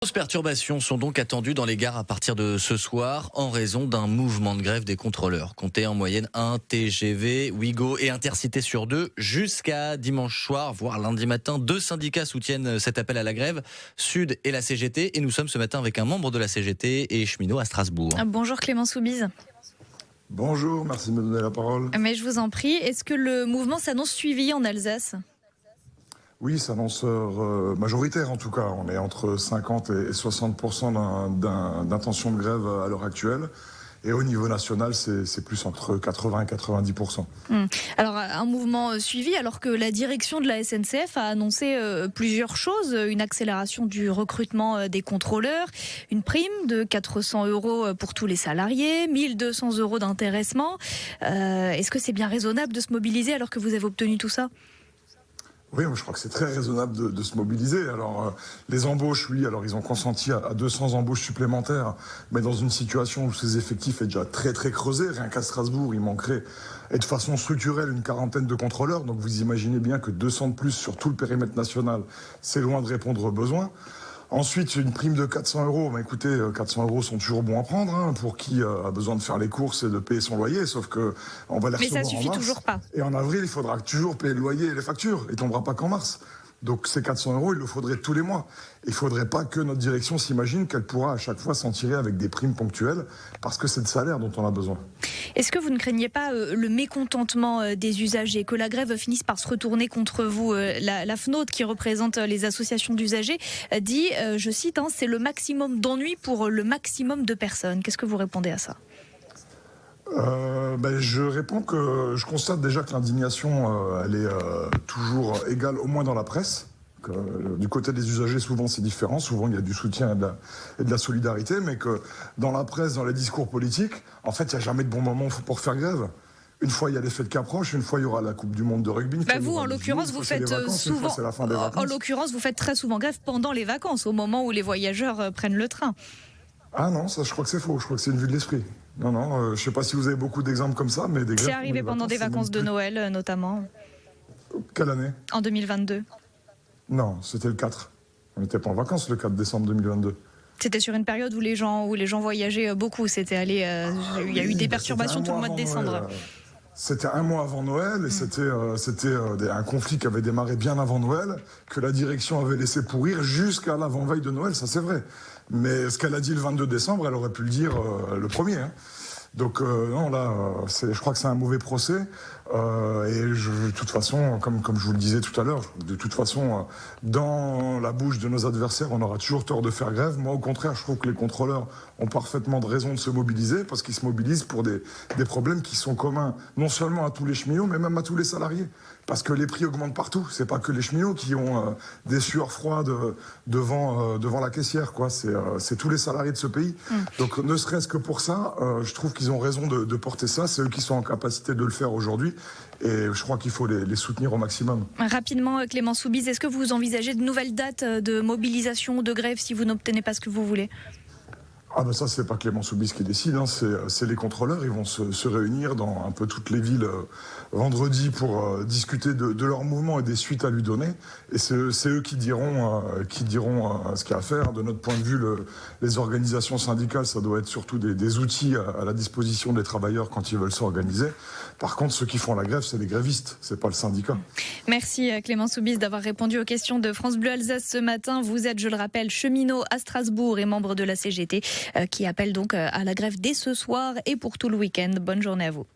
Grosses perturbations sont donc attendues dans les gares à partir de ce soir en raison d'un mouvement de grève des contrôleurs. Comptez en moyenne un TGV, Ouigo et Intercité sur 2 jusqu'à dimanche soir, voire lundi matin. 2 syndicats soutiennent cet appel à la grève, Sud et la CGT. Et nous sommes ce matin avec un membre de la CGT et cheminot à Strasbourg. Bonjour Clément Soubise. Bonjour, merci de me donner la parole. Mais je vous en prie, est-ce que le mouvement s'annonce suivi en Alsace ? Oui, c'est annonceur majoritaire en tout cas. On est entre 50 et 60% d'intention de grève à l'heure actuelle. Et au niveau national, c'est plus entre 80 et 90%. Alors, un mouvement suivi, alors que la direction de la SNCF a annoncé plusieurs choses. Une accélération du recrutement des contrôleurs, une prime de 400 € pour tous les salariés, 1 200 € d'intéressement. Est-ce que c'est bien raisonnable de se mobiliser alors que vous avez obtenu tout ça ? Oui, je crois que c'est très raisonnable de se mobiliser. Alors, les embauches, oui, alors ils ont consenti à 200 embauches supplémentaires, mais dans une situation où ces effectifs est déjà très très creusé. Rien qu'à Strasbourg, il manquerait, et de façon structurelle, une quarantaine de contrôleurs. Donc vous imaginez bien que 200 de plus sur tout le périmètre national, c'est loin de répondre aux besoins. Ensuite, une prime de 400 €. Bah, écoutez, 400 € sont toujours bons à prendre pour qui a besoin de faire les courses et de payer son loyer. Sauf que on va les recevoir en mars. Mais ça suffit toujours pas. Et en avril, il faudra toujours payer le loyer et les factures. Il tombera pas qu'en mars. Donc ces 400 €, il le faudrait tous les mois. Il faudrait pas que notre direction s'imagine qu'elle pourra à chaque fois s'en tirer avec des primes ponctuelles, parce que c'est de salaire dont on a besoin. Est-ce que vous ne craignez pas le mécontentement des usagers, que la grève finisse par se retourner contre vous ? La FNOT, qui représente les associations d'usagers, dit, je cite, c'est le maximum d'ennuis pour le maximum de personnes. Qu'est-ce que vous répondez à ça ? Je réponds que je constate déjà que l'indignation, elle est toujours égale, au moins dans la presse. Du côté des usagers, souvent c'est différent, souvent il y a du soutien et de la solidarité, mais que dans la presse, dans les discours politiques, en fait, il n'y a jamais de bon moment pour faire grève. Une fois, il y a les fêtes qui approchent, une fois, il y aura la Coupe du Monde de rugby. Vous, en l'occurrence, vous faites souvent. En l'occurrence, vous faites très souvent grève pendant les vacances, au moment où les voyageurs prennent le train. Ah non, ça, je crois que c'est faux. Je crois que c'est une vue de l'esprit. Non, je ne sais pas si vous avez beaucoup d'exemples comme ça, mais des grèves. C'est arrivé pendant des vacances de Noël, notamment. Quelle année ? En 2022. Non, c'était le 4. On n'était pas en vacances le 4 décembre 2022. C'était sur une période où les gens voyageaient beaucoup. C'était il y a eu des perturbations tout le mois de décembre. C'était un mois avant Noël et c'était un conflit qui avait démarré bien avant Noël, que la direction avait laissé pourrir jusqu'à l'avant-veille de Noël, ça c'est vrai. Mais ce qu'elle a dit le 22 décembre, elle aurait pu le dire le 1er. Donc non, là, je crois que c'est un mauvais procès. De toute façon, comme je vous le disais tout à l'heure, de toute façon, dans la bouche de nos adversaires, on aura toujours tort de faire grève. Moi, au contraire, je trouve que les contrôleurs ont parfaitement de raison de se mobiliser, parce qu'ils se mobilisent pour des problèmes qui sont communs, non seulement à tous les cheminots, mais même à tous les salariés. Parce que les prix augmentent partout. C'est pas que les cheminots qui ont des sueurs froides devant la caissière, quoi. C'est tous les salariés de ce pays. Donc, ne serait-ce que pour ça, je trouve qu'ils ont raison de porter ça. C'est eux qui sont en capacité de le faire aujourd'hui. Et je crois qu'il faut les soutenir au maximum. Rapidement, Clément Soubise, est-ce que vous envisagez de nouvelles dates de mobilisation ou de grève si vous n'obtenez pas ce que vous voulez ? Ça, c'est pas Clément Soubise qui décide, c'est les contrôleurs. Ils vont se réunir dans un peu toutes les villes vendredi pour discuter de leur mouvement et des suites à lui donner. Et c'est eux qui diront ce qu'il y a à faire. De notre point de vue, les organisations syndicales, ça doit être surtout des outils à la disposition des travailleurs quand ils veulent s'organiser. Par contre, ceux qui font la grève, c'est les grévistes, c'est pas le syndicat. Merci Clément Soubise d'avoir répondu aux questions de France Bleu Alsace ce matin. Vous êtes, je le rappelle, cheminot à Strasbourg et membre de la CGT qui appelle donc à la grève dès ce soir et pour tout le week-end. Bonne journée à vous.